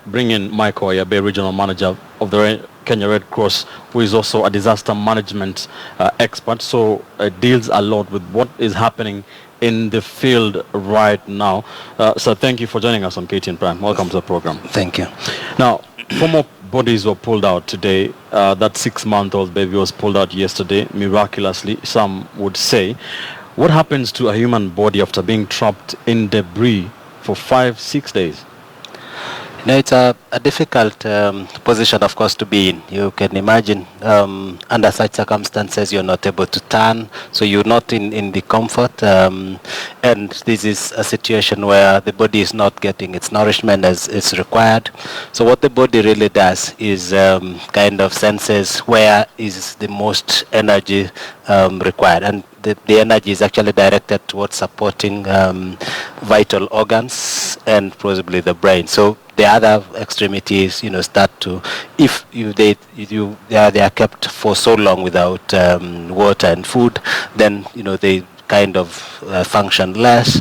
Bring in Michael Ayabe, Regional Manager of the Kenya Red Cross, who is also a disaster management expert, so deals a lot with what is happening in the field right now. So thank you for joining us on KTN Prime. Welcome to the program. Thank you. Now, 4 more bodies were pulled out today. That 6-month-old baby was pulled out yesterday, miraculously, some would say. What happens to a human body after being trapped in debris for 5-6 days? It's a difficult position, of course, to be in. You can imagine under such circumstances, you're not able to turn, so you're not in the comfort. And this is a situation where the body is not getting its nourishment as is required. So what the body really does is kind of senses where is the most energy required. And the energy is actually directed towards supporting vital organs and possibly the brain. So the other extremities, start to, if they are kept for so long without water and food, then they kind of function less,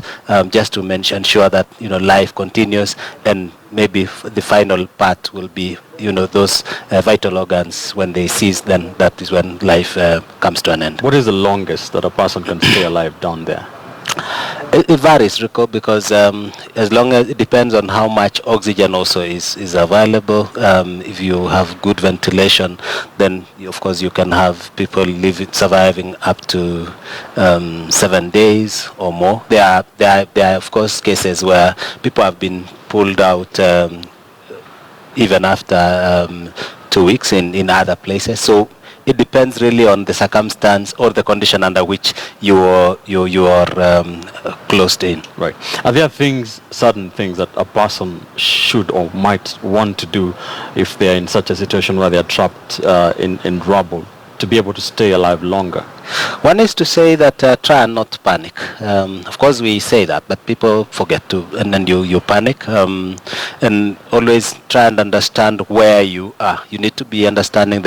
just to ensure that life continues, and maybe the final part will be those vital organs, when they cease, then that is when life comes to an end. What is the longest that a person can stay alive down there? It varies, Rico, because as long as it depends on how much oxygen also is available. If you have good ventilation, then of course you can have people surviving up to 7 days or more. There are of course cases where people have been pulled out even after 2 weeks in other places. So it depends really on the circumstance or the condition under which you are closed in. Right. Are there certain things that a person should or might want to do if they are in such a situation where they are trapped in rubble, to be able to stay alive longer? One is to say that try and not panic. Of course we say that, but people forget to, and then you panic. And always try and understand where you are. You need to be understanding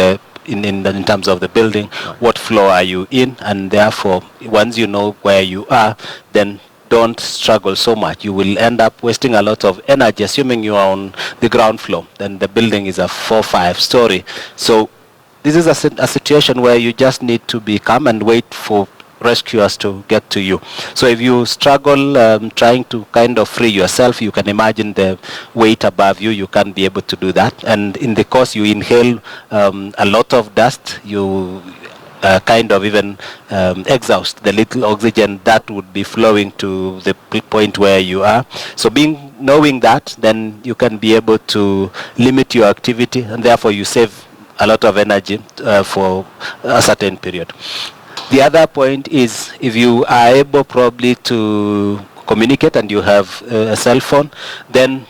in terms of the building, what floor are you in, and therefore once you know where you are, then don't struggle so much. You will end up wasting a lot of energy, assuming you are on the ground floor, then the building is a 4-5 story. So this is a situation where you just need to be calm and wait for rescuers to get to you. So if you struggle trying to kind of free yourself, you can imagine the weight above you, you can't be able to do that. And in the course, you inhale a lot of dust, you kind of even exhaust the little oxygen that would be flowing to the point where you are. So knowing that, then you can be able to limit your activity, and therefore you save a lot of energy for a certain period. The other point is, if you are able probably to communicate and you have a cell phone, then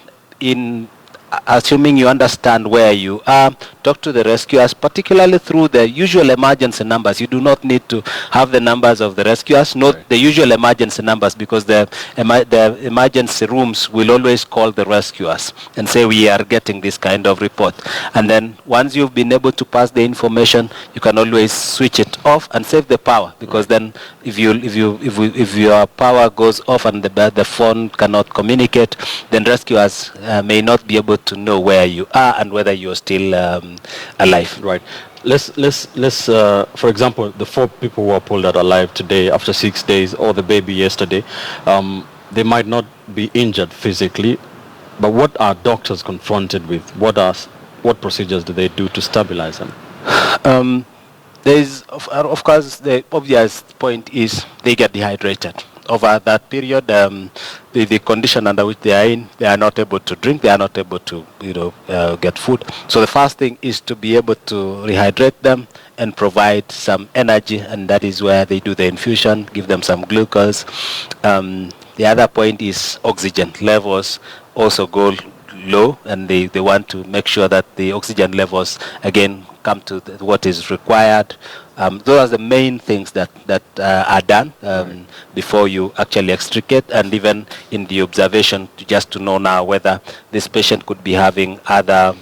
assuming you understand where you are, talk to the rescuers, particularly through the usual emergency numbers. You do not need to have the numbers of the rescuers, not the usual emergency numbers, because the emergency rooms will always call the rescuers and say, we are getting this kind of report. And then once you've been able to pass the information, you can always switch it off and save the power, because then if your power goes off and the phone cannot communicate, then rescuers may not be able to know where you are and whether you're still alive. Right. Let's for example, the 4 people who were pulled out alive today after 6 days, or the baby yesterday, they might not be injured physically, but what are doctors confronted with? What procedures do they do to stabilize them? There is, of course, the obvious point is they get dehydrated. Over that period, the condition under which they are in, they are not able to drink, they are not able to get food. So the first thing is to be able to rehydrate them and provide some energy, and that is where they do the infusion, give them some glucose. The other point is oxygen levels also go low, and they want to make sure that the oxygen levels again come to what is required. Those are the main things that are done before you actually extricate, and even in the observation, just to know now whether this patient could be having other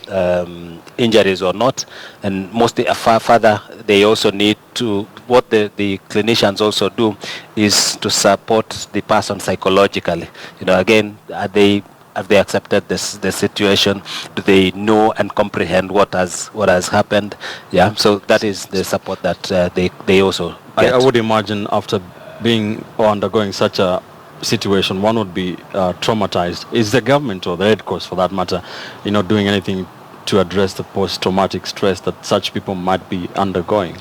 injuries or not. And mostly further, they also need to, what the clinicians also do is to support the person psychologically. Again, they have they accepted the situation? Do they know and comprehend what has happened? Yeah, so that is the support that they also get. I would imagine after being or undergoing such a situation, one would be traumatized. Is the government or the Red Cross, for that matter, doing anything to address the post-traumatic stress that such people might be undergoing?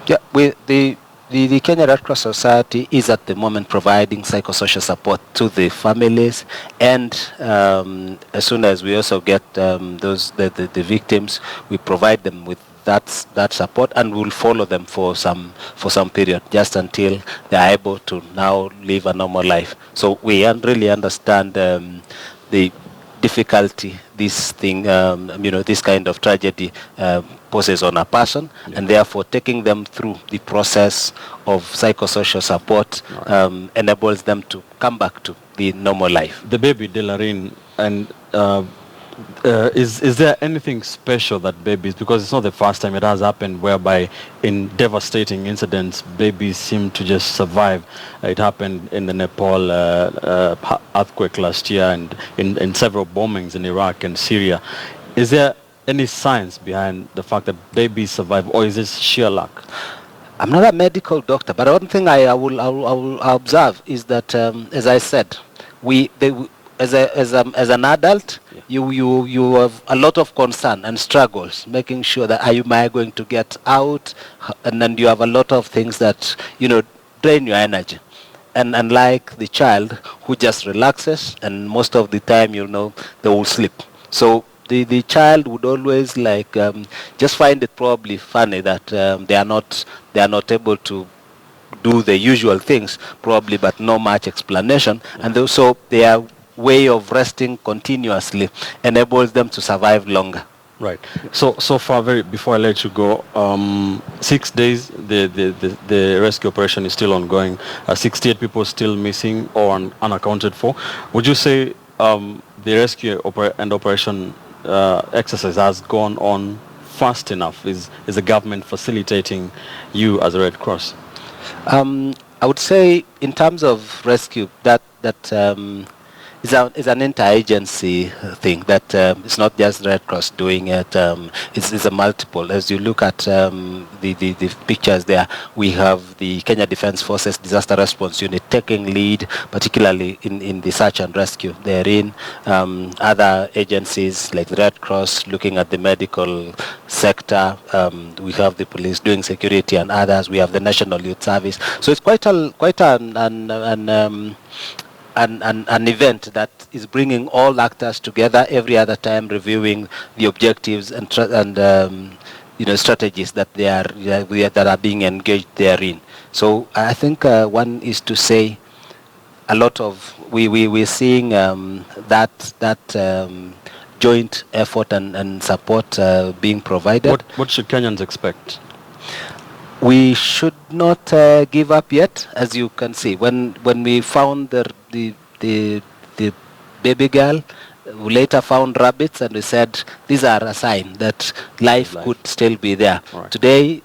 Yeah, the Kenya Red Cross Society is at the moment providing psychosocial support to the families, and as soon as we also get the victims, we provide them with that support, and we'll follow them for some period, just until they are able to now live a normal life. So we really understand the difficulty this thing, this kind of tragedy poses on a person, and therefore taking them through the process of psychosocial support enables them to come back to the normal life. The baby Delarin, and is there anything special that babies, because it's not the first time it has happened, whereby in devastating incidents babies seem to just survive. It happened in the Nepal earthquake last year, and in several bombings in Iraq and Syria. Is there any science behind the fact that babies survive, or is this sheer luck? I'm not a medical doctor, but one thing I will observe is that, as I said, as an adult, you have a lot of concern and struggles, making sure that am I going to get out, and then you have a lot of things that drain your energy. And unlike the child who just relaxes, and most of the time they will sleep. So the child would always just find it probably funny that they are not able to do the usual things, probably, but no much explanation, and so their way of resting continuously enables them to survive longer. Right. So far, before I let you go, 6 days the rescue operation is still ongoing. 68 people still missing or unaccounted for. Would you say the rescue and operation exercise has gone on fast enough? Is the government facilitating you as a Red Cross? I would say in terms of rescue, that is an interagency thing, that it's not just Red Cross doing it. It's a multiple. As you look at the pictures there, we have the Kenya Defence Forces Disaster Response Unit taking lead, particularly in the search and rescue. They're in other agencies like the Red Cross looking at the medical sector. We have the police doing security and others. We have the National Youth Service. So it's quite an event that is bringing all actors together every other time, reviewing the objectives and strategies that that are being engaged therein. So I think one is to say a lot of we're seeing that joint effort and support being provided. What should Kenyans expect? We should not give up yet. As you can see, when we found the baby girl, we later found rabbits, and we said these are a sign that life could still be there. Right. Today,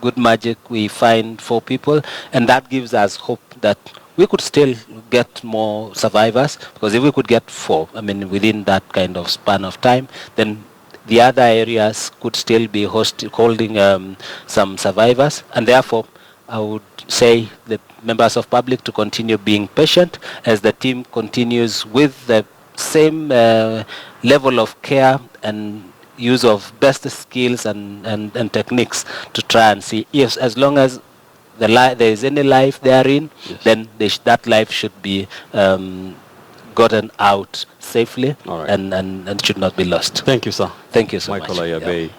good magic, we find 4 people, and that gives us hope that we could still get more survivors, because if we could get 4, within that kind of span of time, then the other areas could still be holding some survivors, and therefore I would say the members of public to continue being patient as the team continues with the same level of care and use of best skills and techniques to try and see if, as long as there is any life therein, yes, then that life should be gotten out safely, and should not be lost. Thank you, sir. Thank you so Michael much. Ayabe.